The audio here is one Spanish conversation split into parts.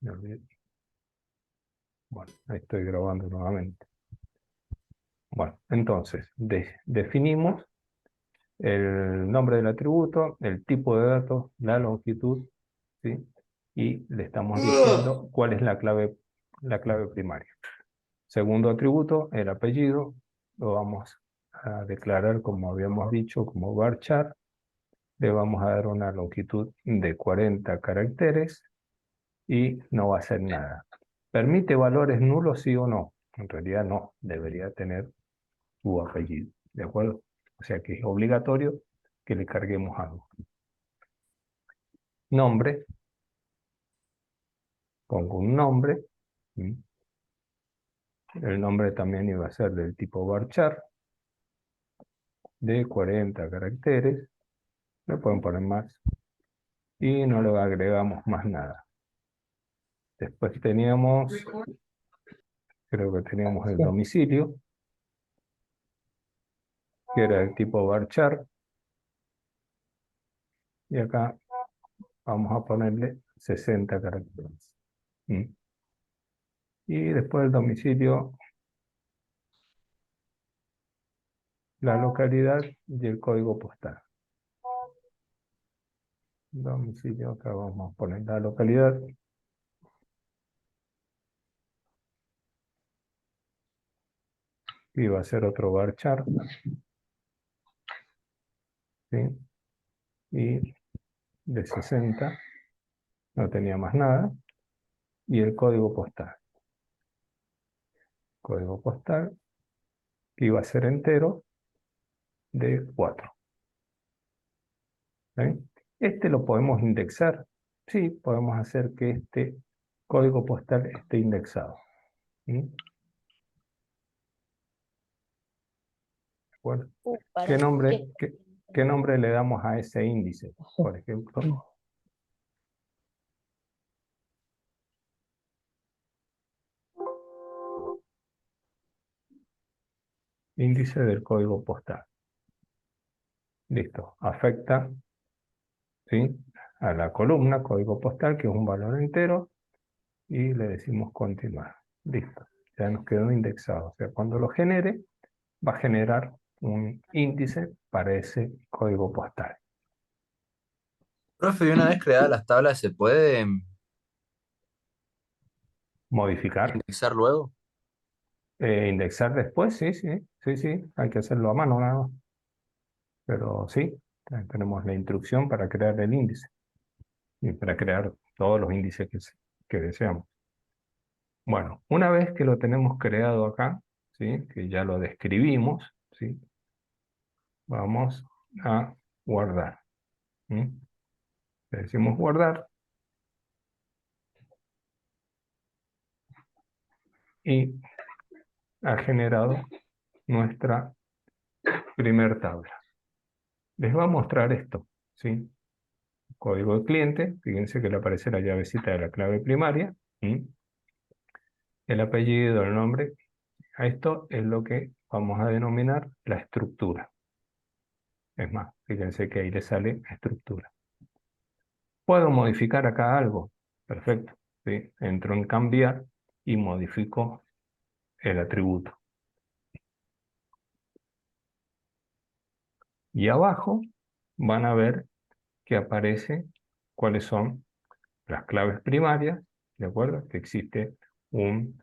Me olvidé. Bueno, ahí estoy grabando nuevamente. Bueno, entonces, definimos el nombre del atributo, el tipo de datos, la longitud, ¿sí? Y le estamos diciendo cuál es la clave primaria. Segundo atributo, el apellido, lo vamos a declarar como habíamos dicho, como varchar. Le vamos a dar una longitud de 40 caracteres y no va a hacer nada. ¿Permite valores nulos, sí o no? En realidad no, debería tener su apellido, ¿de acuerdo? O sea que es obligatorio que le carguemos algo. Nombre, pongo un nombre, ¿sí? El nombre también iba a ser del tipo varchar, de 40 caracteres, le pueden poner más, y no le agregamos más nada. Después teníamos, creo que teníamos el domicilio, que era el tipo varchar, y acá vamos a ponerle 60 caracteres. ¿Mm? Y después del domicilio, la localidad y el código postal. Domicilio, acá vamos a poner la localidad. Y va a ser otro varchar. ¿Sí? Y de 60 no tenía más nada. Y el código postal. Código postal, que iba a ser entero, de 4. ¿Sí? Este lo podemos indexar. Sí, podemos hacer que este código postal esté indexado. ¿Sí? Bueno, ¿qué nombre, qué nombre le damos a ese índice? Por ejemplo, índice del código postal. Listo, afecta, ¿sí?, a la columna código postal, que es un valor entero, y le decimos continuar. Listo, ya nos quedó indexado. O sea, cuando lo genere, va a generar un índice para ese código postal. Profe, y una vez creadas las tablas, ¿se puede Modificar, indexar luego? indexar después, sí, sí, sí, sí, hay que hacerlo a mano nada más. Pero sí, tenemos la instrucción para crear el índice y para crear todos los índices que deseamos. Bueno, una vez que lo tenemos creado acá, ¿sí?, que ya lo describimos, ¿sí?, vamos a guardar. ¿Sí? Le decimos guardar y ha generado nuestra primer tabla. Les va a mostrar esto, ¿sí? Código de cliente, fíjense que le aparece la llavecita de la clave primaria, ¿sí?, el apellido, el nombre. A esto es lo que vamos a denominar la estructura. Es más, fíjense que ahí le sale estructura. ¿Puedo modificar acá algo? Perfecto, ¿sí? Entro en cambiar y modifico el atributo. Y abajo van a ver que aparece cuáles son las claves primarias, ¿de acuerdo? Que existe un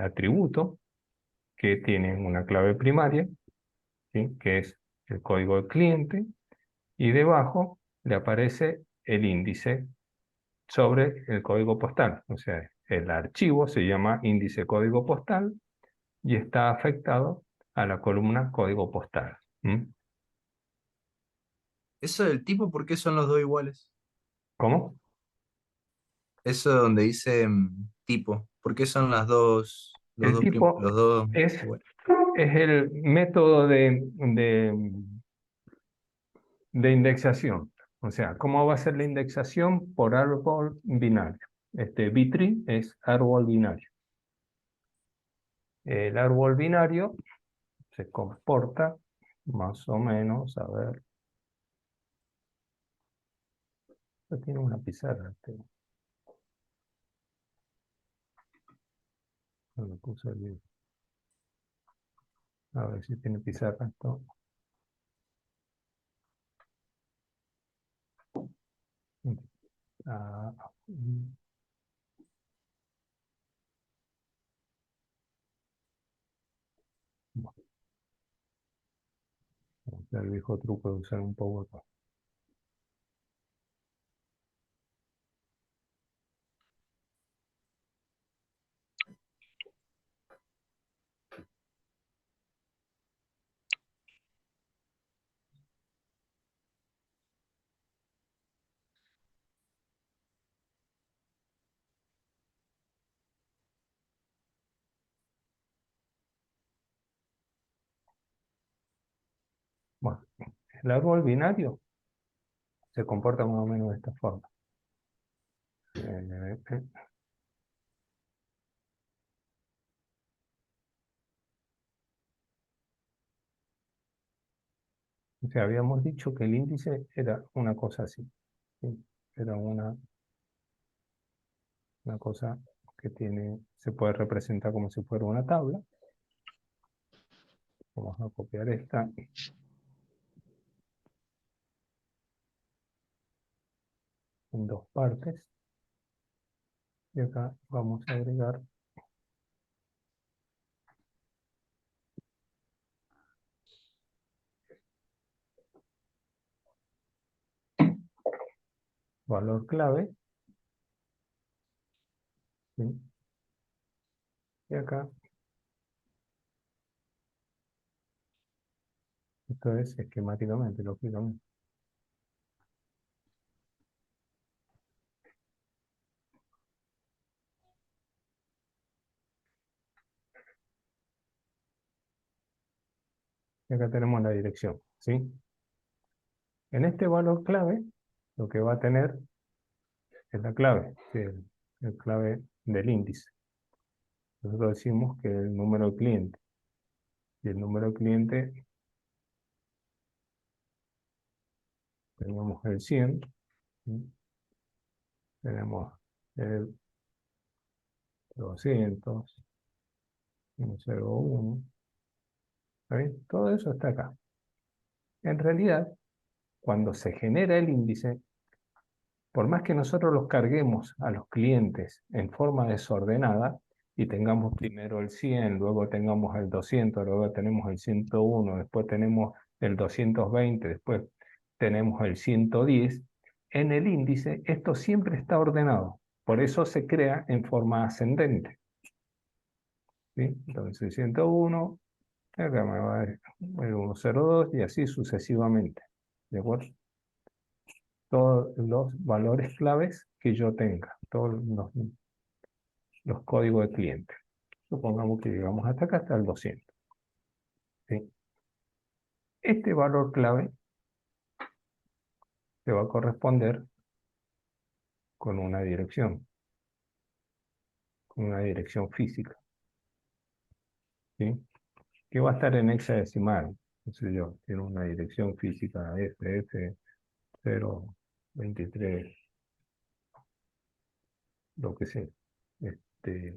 atributo que tiene una clave primaria, ¿sí?, que es el código del cliente, y debajo le aparece el índice sobre el código postal. O sea, el archivo se llama índice código postal y está afectado a la columna código postal. ¿Mm? Eso del tipo, ¿por qué son los dos iguales? ¿Cómo? Eso donde dice tipo, ¿por qué son El tipo los dos es, iguales? es el método de indexación. O sea, ¿cómo va a ser la indexación? Por árbol binario. B-tree es árbol binario. El árbol binario se comporta más o menos, a ver, tiene una pizarra. Lo puse allí. A ver si tiene pizarra esto. Ah, bueno, el viejo truco de usar un PowerPoint. Bueno, el árbol binario se comporta más o menos de esta forma. Eh, eh, o sea, habíamos dicho que el índice era una cosa así. ¿Sí? Era una cosa que tiene, se puede representar como si fuera una tabla. Vamos a copiar esta en dos partes. Y acá vamos a agregar valor clave. ¿Sí? Y acá, esto es esquemáticamente, lógicamente. Y acá tenemos la dirección. ¿Sí? En este valor clave, lo que va a tener es la clave, ¿sí? El clave del índice. Nosotros decimos que el número de cliente. Y el número de cliente, tenemos el 100, ¿sí? Tenemos el 200, 101, ¿está bien? Todo eso está acá. En realidad, cuando se genera el índice, por más que nosotros los carguemos a los clientes en forma desordenada y tengamos primero el 100, luego tengamos el 200, luego tenemos el 101, después tenemos el 220, después tenemos el 110, en el índice esto siempre está ordenado. Por eso se crea en forma ascendente. ¿Sí? Entonces 101, acá me va a dar el 102 y así sucesivamente. ¿De acuerdo? Todos los valores claves que yo tenga, todos los códigos de cliente. Supongamos que llegamos hasta acá, hasta el 200. ¿Sí? Este valor clave se va a corresponder con una dirección física, ¿sí? Que va a estar en hexadecimal. No sé yo, tiene una dirección física FF 023, lo que sea. Este,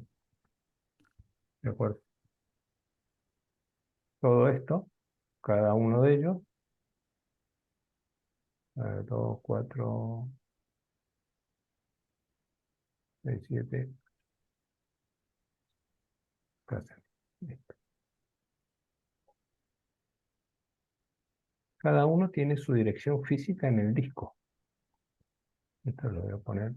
¿De acuerdo? Todo esto, cada uno de ellos, 2, 4, 6, 7, cada uno tiene su dirección física en el disco. Esto lo voy a poner.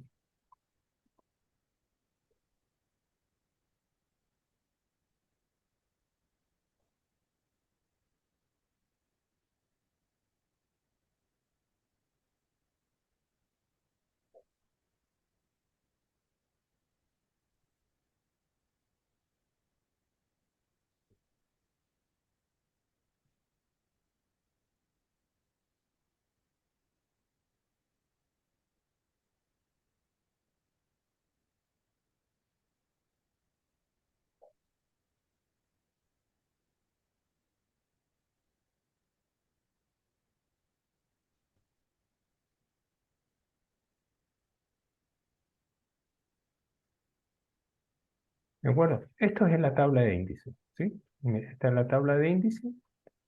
¿De acuerdo? Esto es la tabla de índice, ¿sí? Esta es la tabla de índice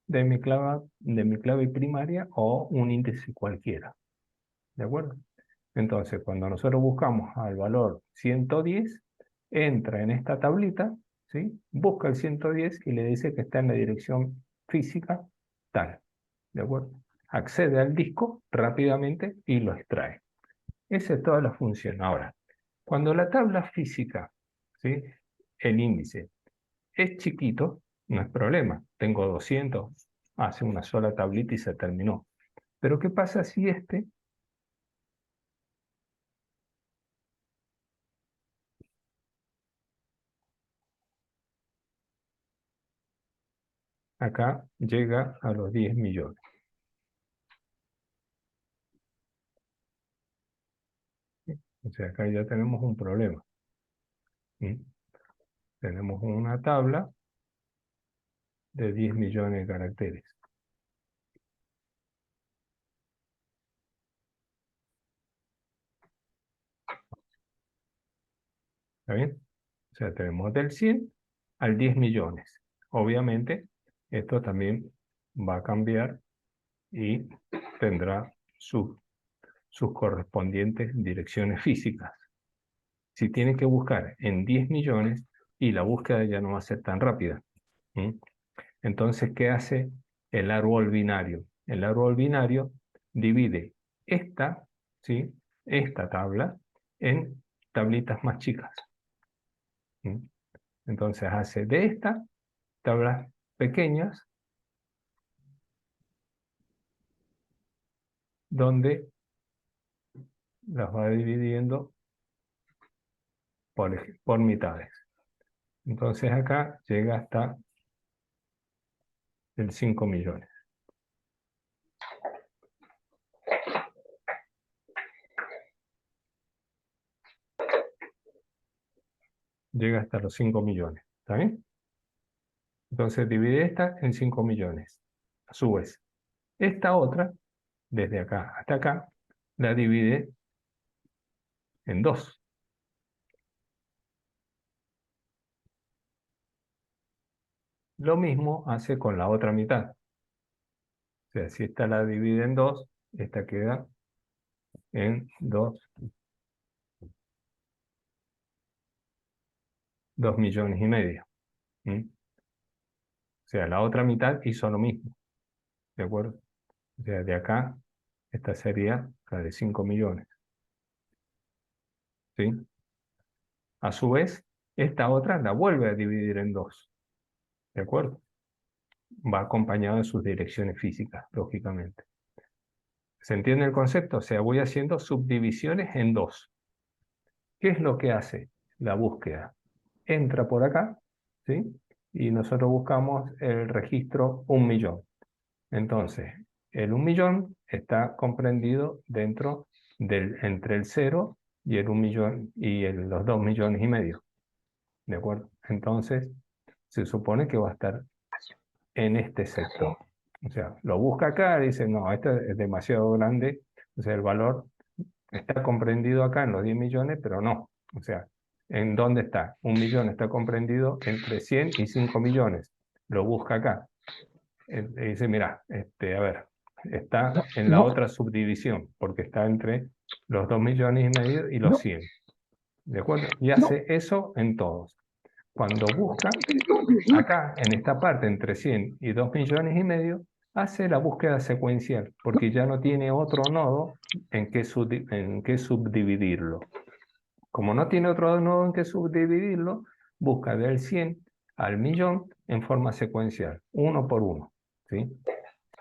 de mi clave primaria o un índice cualquiera. ¿De acuerdo? Entonces, cuando nosotros buscamos al valor 110, entra en esta tablita, ¿sí? Busca el 110 y le dice que está en la dirección física tal. ¿De acuerdo? Accede al disco rápidamente y lo extrae. Esa es toda la función. Ahora, cuando la tabla física, ¿sí? El índice es chiquito, no es problema. Tengo 200, hace una sola tablita y se terminó. Pero ¿qué pasa si acá llega a los 10 millones? O sea, acá ya tenemos un problema. ¿Sí? Tenemos una tabla de 10 millones de caracteres. ¿Está bien? O sea, tenemos del 100 al 10 millones. Obviamente, esto también va a cambiar y tendrá sus correspondientes direcciones físicas. Si tiene que buscar en 10 millones y la búsqueda ya no va a ser tan rápida. ¿Mm? Entonces, ¿qué hace el árbol binario? El árbol binario divide esta, ¿sí? Esta tabla en tablitas más chicas. ¿Mm? Entonces hace de estas tablas pequeñas donde las va dividiendo por mitades. Entonces acá llega hasta el 5 millones. Llega hasta los 5 millones. ¿Está bien? Entonces divide esta en 5 millones. A su vez, esta otra, desde acá hasta acá, la divide en 2. Lo mismo hace con la otra mitad. O sea, si esta la divide en 2, esta queda en 2 millones y medio. ¿Mm? O sea, la otra mitad hizo lo mismo. ¿De acuerdo? O sea, de acá, esta sería la de 5 millones. ¿Sí? A su vez, esta otra la vuelve a dividir en 2. ¿De acuerdo? Va acompañado de sus direcciones físicas, lógicamente. ¿Se entiende el concepto? O sea, voy haciendo subdivisiones en 2. ¿Qué es lo que hace la búsqueda? Entra por acá, ¿sí? Y nosotros buscamos el registro 1 millón. Entonces, el 1 millón está comprendido dentro entre el 0 y el 1 millón y los 2 millones y medio. ¿De acuerdo? Entonces, se supone que va a estar en este sector. O sea, lo busca acá y dice, no, este es demasiado grande. O sea, el valor está comprendido acá en los 10 millones, pero no. O sea, ¿en dónde está? 1 millón está comprendido entre 100 y 5 millones. Lo busca acá. Y dice, mira, a ver, está en la otra subdivisión, porque está entre los 2 millones y medio y los 100. ¿De acuerdo? Y hace eso en todos. Cuando busca, acá en esta parte entre 100 y 2 millones y medio, hace la búsqueda secuencial, porque ya no tiene otro nodo en que subdividirlo. Como no tiene otro nodo en que subdividirlo, busca del 100 al millón en forma secuencial, uno por uno. ¿Sí?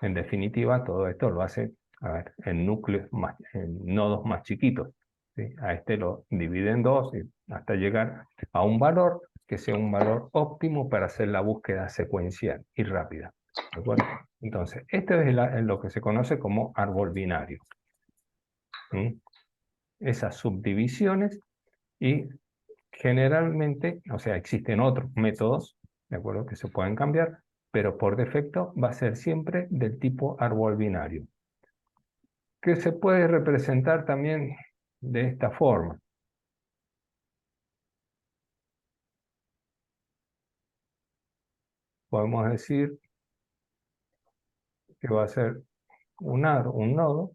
En definitiva, todo esto lo hace, a ver, en nodos más chiquitos. ¿Sí? A este lo divide en 2 hasta llegar a un valor que sea un valor óptimo para hacer la búsqueda secuencial y rápida. ¿De acuerdo? Entonces, esto es lo que se conoce como árbol binario. ¿Mm? Esas subdivisiones y generalmente, o sea, existen otros métodos, ¿de acuerdo? Que se pueden cambiar, pero por defecto va a ser siempre del tipo árbol binario, que se puede representar también de esta forma. podemos decir que va a ser un nodo,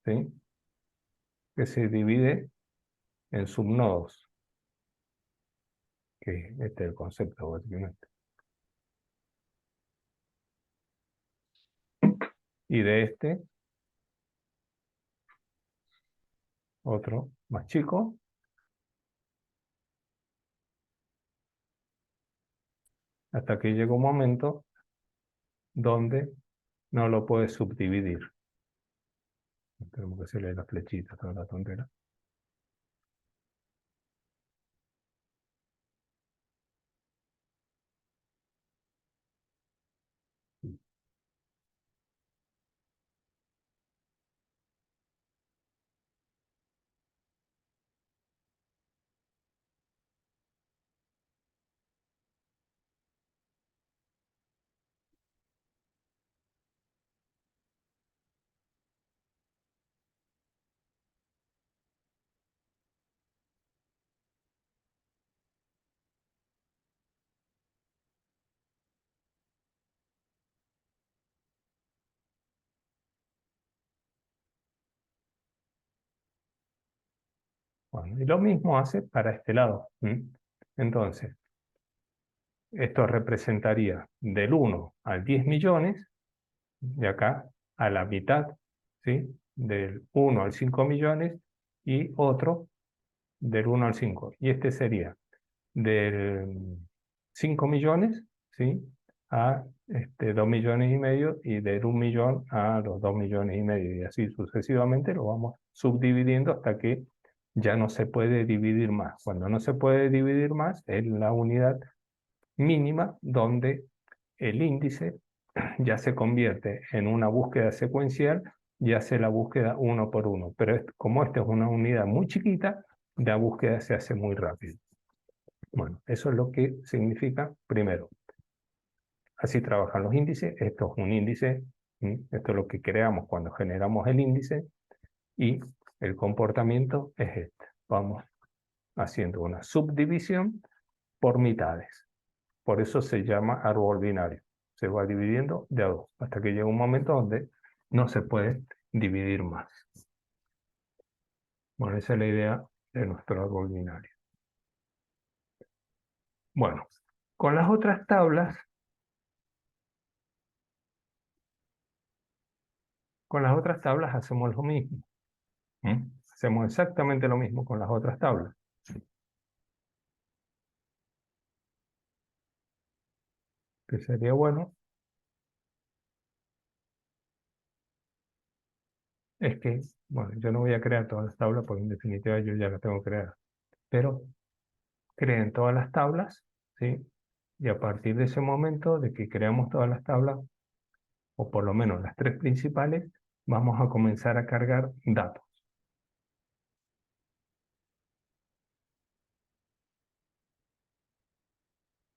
¿sí? Que se divide en subnodos, que este es el concepto básicamente. Y de este, otro más chico, hasta que llega un momento donde no lo puedes subdividir. Tenemos que hacerle las flechitas, toda la tontera. Bueno, y lo mismo hace para este lado. Entonces, esto representaría del 1 al 10 millones, de acá a la mitad, ¿sí? Del 1 al 5 millones y otro del 1 al 5. Y este sería del 5 millones, ¿sí? A 2 millones y medio y del 1 millón a los 2 millones y medio. Y así sucesivamente lo vamos subdividiendo hasta que ya no se puede dividir más. Cuando no se puede dividir más es la unidad mínima donde el índice ya se convierte en una búsqueda secuencial y hace la búsqueda uno por uno. Pero como esta es una unidad muy chiquita, la búsqueda se hace muy rápido. Bueno, eso es lo que significa primero. Así trabajan los índices. Esto es un índice. Esto es lo que creamos cuando generamos el índice. Y el comportamiento es este. Vamos haciendo una subdivisión por mitades. Por eso se llama árbol binario. Se va dividiendo de a dos, hasta que llega un momento donde no se puede dividir más. Bueno, esa es la idea de nuestro árbol binario. Bueno, con las otras tablas, hacemos lo mismo. Hacemos exactamente lo mismo con las otras tablas. Que sería bueno es que, bueno, yo no voy a crear todas las tablas porque en definitiva yo ya las tengo creadas. Pero creen todas las tablas, ¿sí? Y a partir de ese momento de que creamos todas las tablas, o por lo menos las tres principales, vamos a comenzar a cargar datos.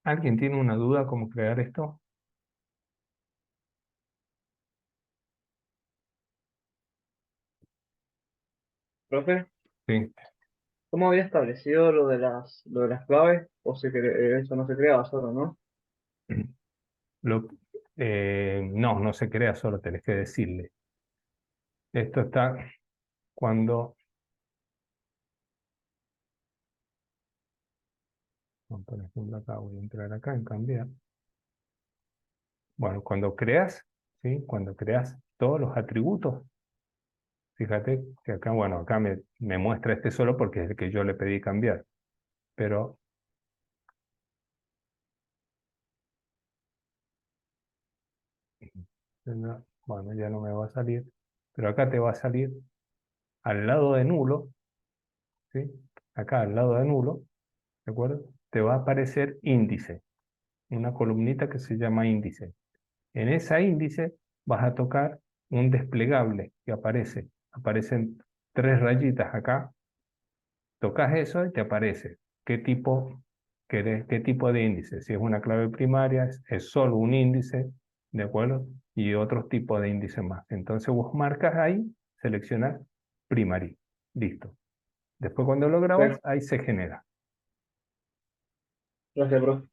¿Alguien tiene una duda cómo crear esto? Profe, Sí. ¿cómo había establecido lo de las claves? O eso no se creaba solo, ¿no? Lo, no, no se crea solo, tenés que decirle. Esto está cuando... Por ejemplo, acá voy a entrar acá en cambiar. Bueno, cuando creas, ¿sí? Cuando creas todos los atributos, fíjate que acá, bueno, acá me muestra este solo porque es el que yo le pedí cambiar. Pero, bueno, ya no me va a salir. Pero acá te va a salir al lado de nulo, ¿sí? Acá al lado de nulo, ¿de acuerdo? Te va a aparecer índice, una columnita que se llama índice. En esa índice vas a tocar un desplegable que aparecen tres rayitas acá. Tocas eso y te aparece qué tipo querés, qué tipo de índice. Si es una clave primaria, es solo un índice, ¿de acuerdo? Y otros tipos de índices más. Entonces vos marcas ahí, seleccionas primary. Listo. Después cuando lo grabas, Bueno, ahí se genera. gracias, profe.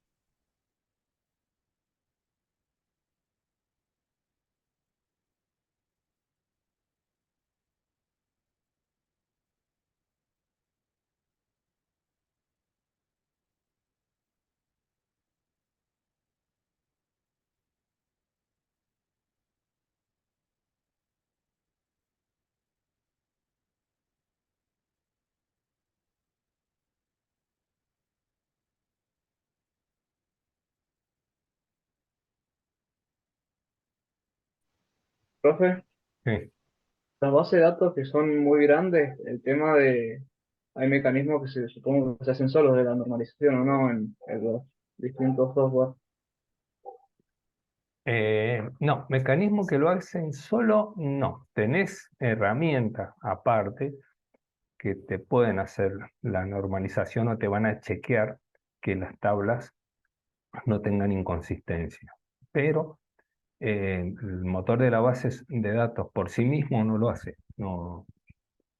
Profe, Sí. las bases de datos que son muy grandes, el tema de, hay mecanismos que se supongo que se hacen solos de la normalización o no en los distintos software. No, mecanismo que lo hacen solo, no. Tenés herramientas aparte que te pueden hacer la normalización o te van a chequear que las tablas no tengan inconsistencia. Pero el motor de la base de datos por sí mismo no lo hace. No,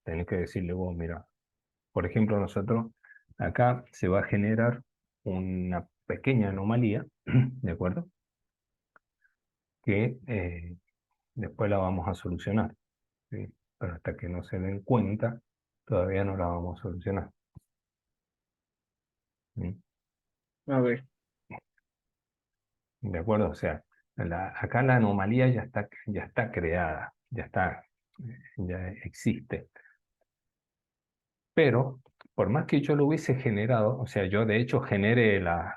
tenés que decirle vos, mira, por ejemplo, nosotros acá se va a generar una pequeña anomalía, ¿de acuerdo? Que después la vamos a solucionar, ¿sí? Pero hasta que no se den cuenta, todavía no la vamos a solucionar, ¿sí? Ok, ¿De acuerdo? O sea, acá la anomalía ya está creada, ya existe. Pero, por más que yo lo hubiese generado, o sea, yo de hecho generé las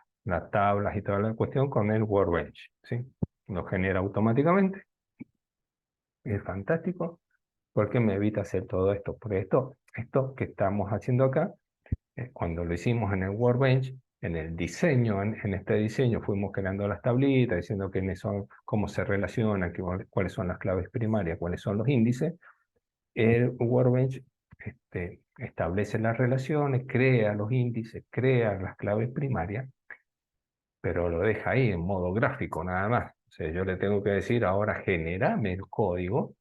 tablas y toda la cuestión con el Workbench, ¿sí? Lo genera automáticamente, es fantástico, porque me evita hacer todo esto. Porque esto que estamos haciendo acá, cuando lo hicimos en el Workbench, en el diseño, en este diseño fuimos creando las tablitas, diciendo quiénes son, cómo se relacionan, cuáles son las claves primarias, cuáles son los índices. El Workbench establece las relaciones, crea los índices, crea las claves primarias, pero lo deja ahí en modo gráfico nada más. O sea, yo le tengo que decir ahora generame el código,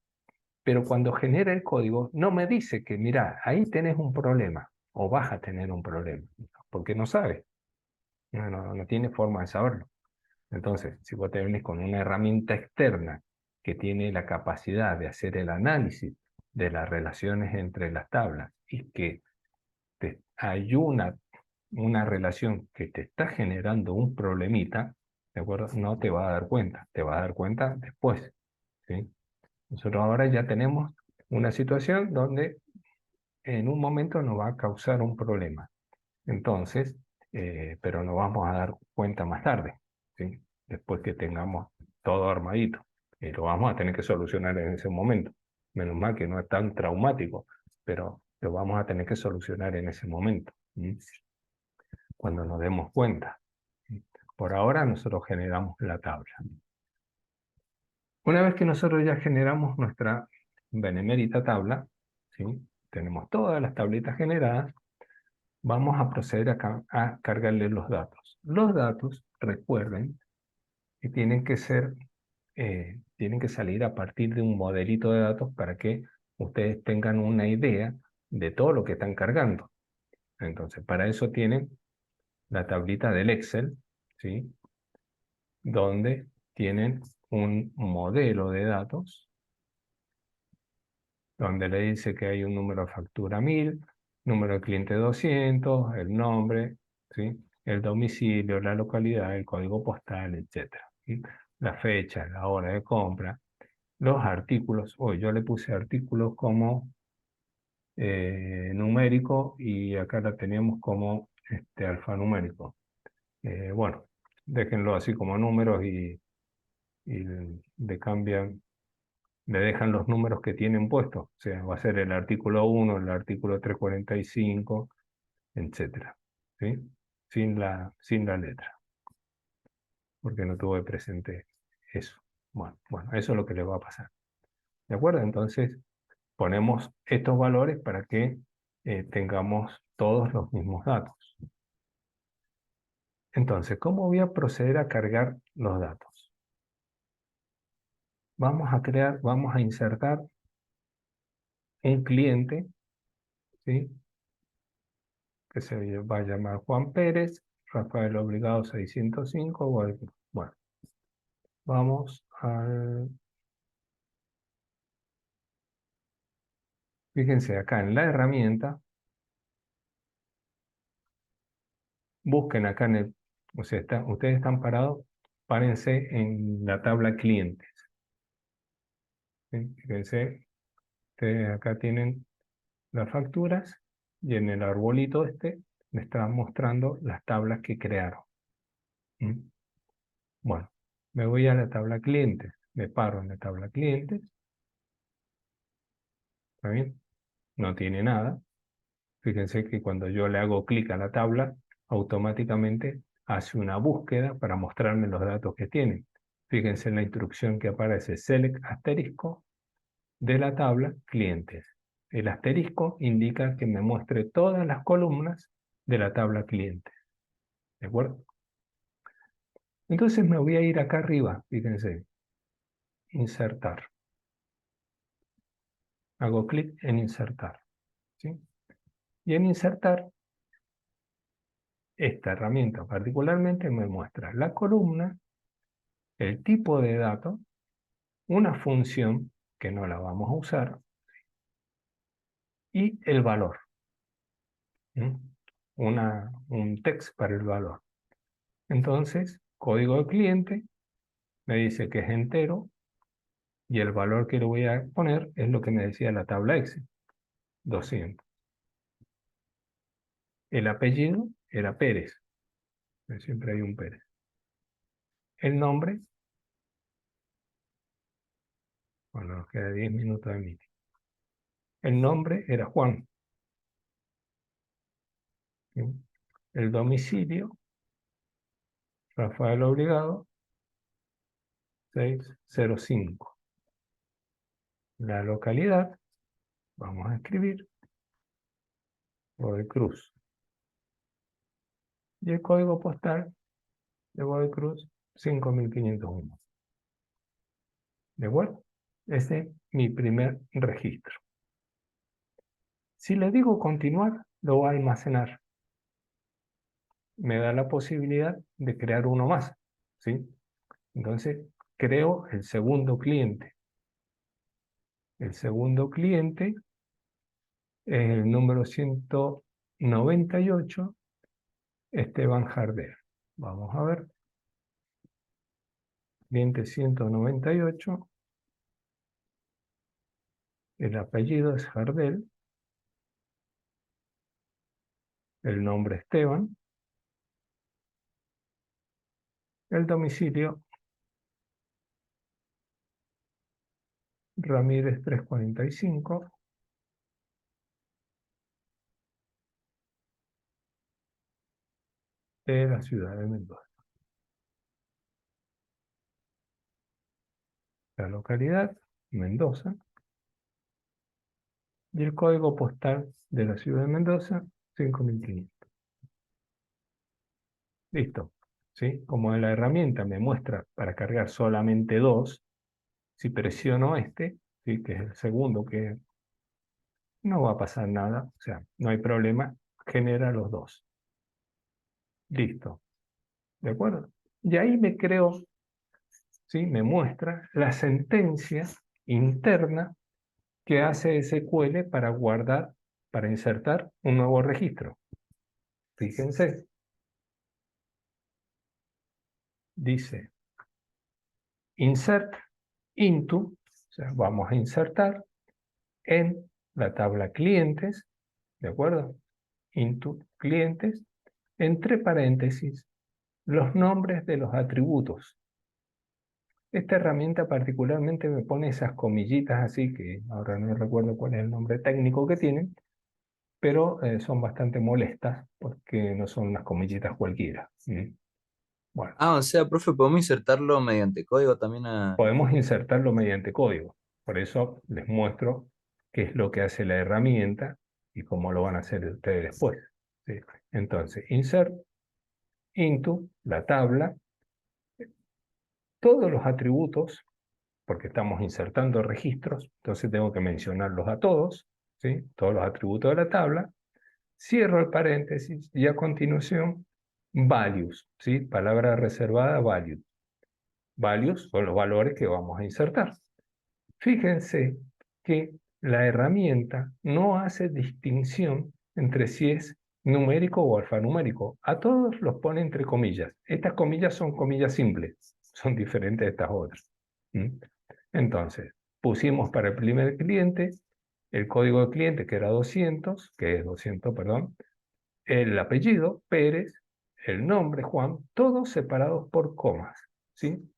pero cuando genera el código no me dice que, mira, ahí tenés un problema o vas a tener un problema, porque no sabe, no tiene forma de saberlo. Entonces, si vos te venís con una herramienta externa que tiene la capacidad de hacer el análisis de las relaciones entre las tablas y que hay una relación que te está generando un problemita, ¿de acuerdo? No te va a dar cuenta, te va a dar cuenta después, ¿sí? Nosotros ahora ya tenemos una situación donde en un momento nos va a causar un problema. Entonces, pero nos vamos a dar cuenta más tarde, ¿sí? Después que tengamos todo armadito. Y lo vamos a tener que solucionar en ese momento. Menos mal que no es tan traumático, pero lo vamos a tener que solucionar en ese momento, ¿sí? Cuando nos demos cuenta. ¿Sí? Por ahora nosotros generamos la tabla. Una vez que nosotros ya generamos nuestra benemérita tabla, ¿sí? Tenemos todas las tabletas generadas, vamos a proceder a cargarle los datos. Los datos, recuerden, que tienen que salir a partir de un modelito de datos para que ustedes tengan una idea de todo lo que están cargando. Entonces, para eso tienen la tablita del Excel, ¿sí? Donde tienen un modelo de datos, donde le dice que hay un número de factura 1000, número de cliente 200, el nombre, ¿sí? El domicilio, la localidad, el código postal, etcétera, ¿sí? La fecha, la hora de compra, los artículos. Hoy yo le puse artículos como numérico y acá la teníamos como alfanumérico. Bueno, déjenlo así como números y le dejan los números que tienen puestos. O sea, va a ser el artículo 1, el artículo 345, etcétera, ¿sí? Sin la letra, porque no tuve presente eso. Bueno, eso es lo que le va a pasar. ¿De acuerdo? Entonces, ponemos estos valores para que tengamos todos los mismos datos. Entonces, ¿cómo voy a proceder a cargar los datos? Vamos a insertar un cliente, ¿sí? Que se va a llamar Juan Pérez, Rafael Obligado 605, bueno, vamos a, fíjense acá en la herramienta, busquen acá o sea, ustedes están parados, párense en la tabla clientes, ¿sí? Fíjense, ustedes acá tienen las facturas y en el arbolito me están mostrando las tablas que crearon. ¿Mm? Bueno, me voy a la tabla clientes. me paro en la tabla clientes. ¿Está bien? No tiene nada. Fíjense que cuando yo le hago clic a la tabla, automáticamente hace una búsqueda para mostrarme los datos que tiene. Fíjense en la instrucción que aparece select asterisco de la tabla clientes. El asterisco indica que me muestre todas las columnas de la tabla clientes. ¿De acuerdo? Entonces me voy a ir acá arriba, fíjense, insertar. Hago clic en insertar. ¿Sí? Y en insertar, esta herramienta particularmente me muestra la columna, el tipo de dato, una función que no la vamos a usar y el valor. ¿Mm? Un text para el valor. Entonces, código de cliente me dice que es entero y el valor que le voy a poner es lo que me decía la tabla Excel, 200. El apellido era Pérez, siempre hay un Pérez. El nombre, bueno, nos queda 10 minutos de meeting. El nombre era Juan. ¿Sí? El domicilio, Rafael Obligado, 605. La localidad, vamos a escribir, Godoy Cruz. Y el código postal de Godoy Cruz, 5501. ¿De acuerdo? Ese es mi primer registro. Si le digo continuar, lo va a almacenar. Me da la posibilidad de crear uno más, ¿sí? Entonces, creo el segundo cliente. El segundo cliente es el número 198, Esteban Jardel. Vamos a ver. Cliente 198. El apellido es Jardel. El nombre Esteban. El domicilio Ramírez 345. De la ciudad de Mendoza. La localidad, Mendoza. Y el código postal de la ciudad de Mendoza, 5500. Listo. ¿Sí? Como la herramienta me muestra para cargar solamente 2, si presiono este, ¿sí? Que es el segundo, que no va a pasar nada, o sea, no hay problema, genera los 2. Listo. ¿De acuerdo? Y ahí me creo, ¿sí? Me muestra la sentencia interna que hace SQL para guardar, para insertar un nuevo registro. Fíjense. Dice insert into, o sea, vamos a insertar en la tabla clientes, ¿de acuerdo? Into clientes, entre paréntesis, los nombres de los atributos. Esta herramienta particularmente me pone esas comillitas así, que ahora no recuerdo cuál es el nombre técnico que tienen, pero son bastante molestas porque no son unas comillitas cualquiera. Bueno, Ah, o sea, profe, podemos insertarlo mediante código también podemos insertarlo mediante código. Por eso les muestro qué es lo que hace la herramienta y cómo lo van a hacer ustedes después. ¿Sí? Entonces, insert into la tabla, todos los atributos, porque estamos insertando registros, entonces tengo que mencionarlos a todos, ¿sí? Todos los atributos de la tabla, cierro el paréntesis y a continuación values, ¿sí? Palabra reservada, values. Values son los valores que vamos a insertar. Fíjense que la herramienta no hace distinción entre si es numérico o alfanumérico. A todos los pone entre comillas. Estas comillas son comillas simples, son diferentes de estas otras. Entonces, pusimos para el primer cliente el código de cliente que era 200, que es 200, perdón, el apellido, Pérez, el nombre, Juan, todos separados por comas, ¿sí?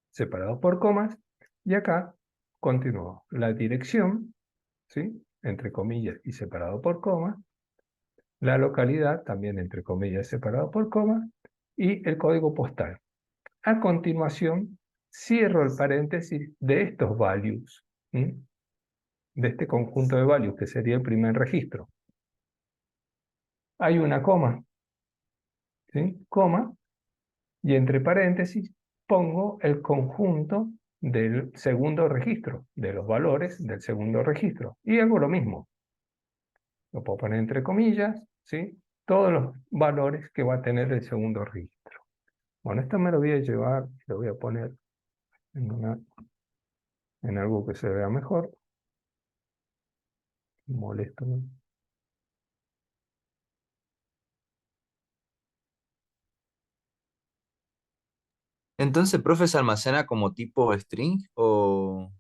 separados por comas, y acá continúo la dirección, ¿sí? Entre comillas y separado por comas, la localidad, también entre comillas separado por comas, y el código postal. A continuación, cierro el paréntesis de estos values, ¿sí? De este conjunto de values, que sería el primer registro. Hay una coma, ¿sí? Coma, y entre paréntesis pongo el conjunto del segundo registro, de los valores del segundo registro. Y hago lo mismo. Lo puedo poner entre comillas, ¿sí? Todos los valores que va a tener el segundo registro. Bueno, esto me lo voy a llevar, lo voy a poner en algo que se vea mejor. Molesto, ¿no? Entonces, profe, ¿se almacena como tipo string o...?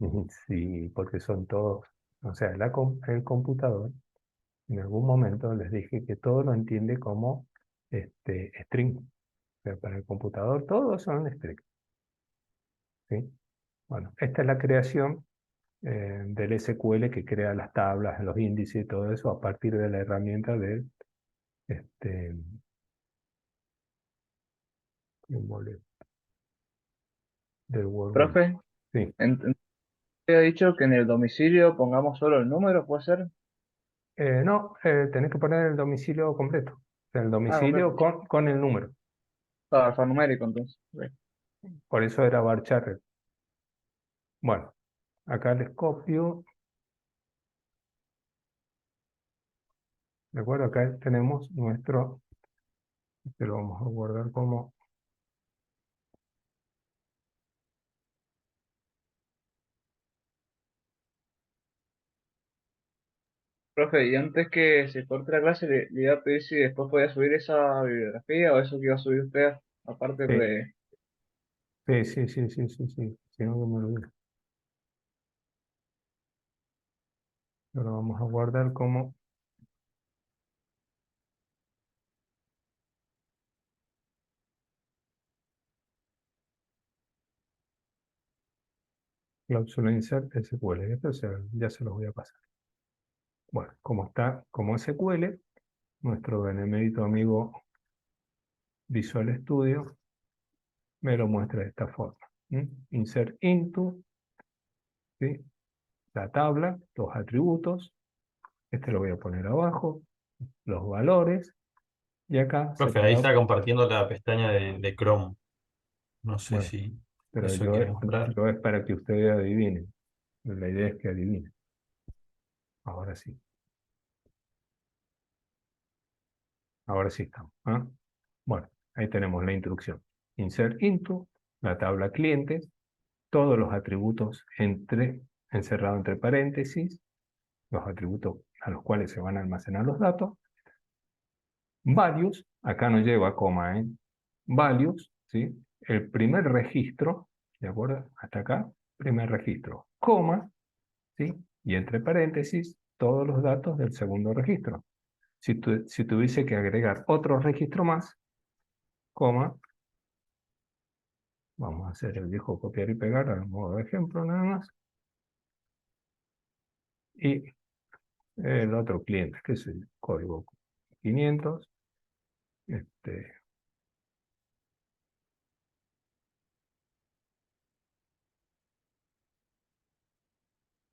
Sí, porque son todos, o sea, el computador, en algún momento les dije que todo lo entiende como string. O sea, para el computador todos son string, ¿sí? Bueno, esta es la creación del SQL que crea las tablas, los índices y todo eso a partir de la herramienta este, del WordWay. Profe, Sí. había dicho que en el domicilio pongamos solo el número, ¿puede ser? No, tenés que poner el domicilio completo. O sea, el Ah, domicilio completo. con el número. Ah, alfanumérico, entonces. Ok. Por eso era varchar. Bueno, acá les copio. ¿De acuerdo? Acá tenemos nuestro, este lo vamos a guardar como, Profe, y antes que se corte la clase, le iba a pedir si después podía subir esa bibliografía o eso que iba a subir usted, aparte sí, de... sí, si no, no me lo digo. Lo vamos a guardar como cláusula insert SQL. Esto ya se los voy a pasar. Bueno, como está como SQL, nuestro benemérito amigo Visual Studio me lo muestra de esta forma. Insert into, ¿sí? La tabla, los atributos, este lo voy a poner abajo, los valores, y acá Profe, ahí separado. está compartiendo la pestaña de Chrome. No sé Bueno, si pero eso quiere mostrar. yo es para que ustedes adivinen. La idea es que adivinen. Ahora sí. Ahora sí estamos. ¿Ah? Bueno, ahí tenemos la instrucción. Insert into, la tabla clientes, todos los atributos encerrado entre paréntesis, los atributos a los cuales se van a almacenar los datos. Values, acá no lleva coma, ¿eh? Values, ¿sí? El primer registro, ¿de acuerdo? Hasta acá, primer registro, coma, ¿sí? Y entre paréntesis, todos los datos del segundo registro. Si tuviese que agregar otro registro más, coma, vamos a hacer el viejo copiar y pegar a modo de ejemplo nada más, y el otro cliente, que es el código 500,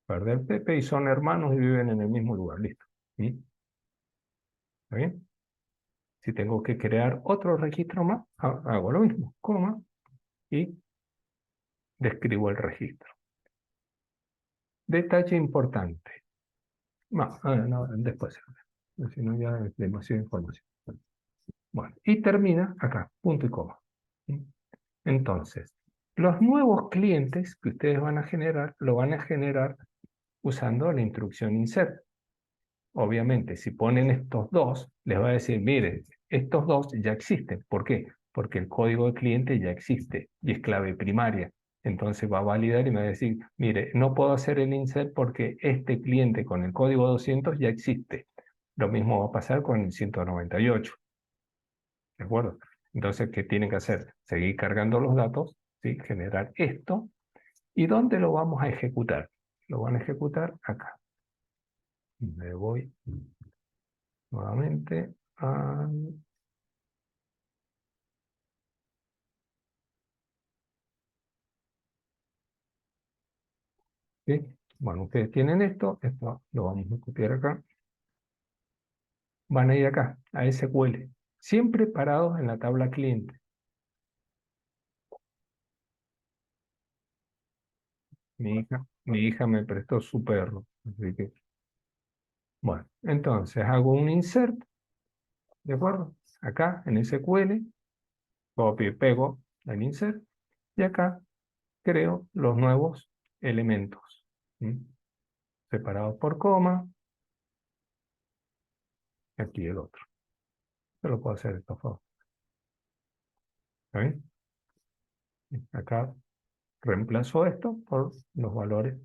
perder Pepe, y son hermanos y viven en el mismo lugar, listo. ¿Sí? ¿Está bien? Si tengo que crear otro registro más, hago lo mismo, coma, y describo el registro. Detalle importante. No, no, después, si no ya es demasiada información. Bueno, y termina acá, punto y coma. ¿Sí? Entonces, los nuevos clientes que ustedes van a generar, lo van a generar usando la instrucción insert. Obviamente, si ponen estos dos, les va a decir, mire, estos dos ya existen. ¿Por qué? Porque el código de cliente ya existe y es clave primaria. Entonces va a validar y me va a decir, mire, no puedo hacer el insert porque este cliente con el código 200 ya existe. Lo mismo va a pasar con el 198. ¿De acuerdo? Entonces, ¿qué tienen que hacer? Seguir cargando los datos, ¿sí? Generar esto. ¿Y dónde lo vamos a ejecutar? Lo van a ejecutar acá. Me voy nuevamente a... ¿sí? Bueno, ustedes tienen esto lo vamos a copiar acá. Van a ir acá, a SQL, siempre parados en la tabla cliente. Mi hija me prestó su perro, así que... Bueno, entonces hago un insert, ¿de acuerdo? Acá en SQL, copio y pego el insert, y acá creo los nuevos elementos, ¿sí? Separados por coma, aquí el otro. Yo lo puedo hacer de esta forma. ¿Está bien? Acá reemplazo esto por los valores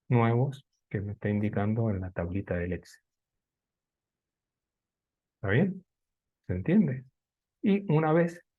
nuevos que me está indicando en la tablita del Excel. ¿Está bien? ¿Se entiende? Y una vez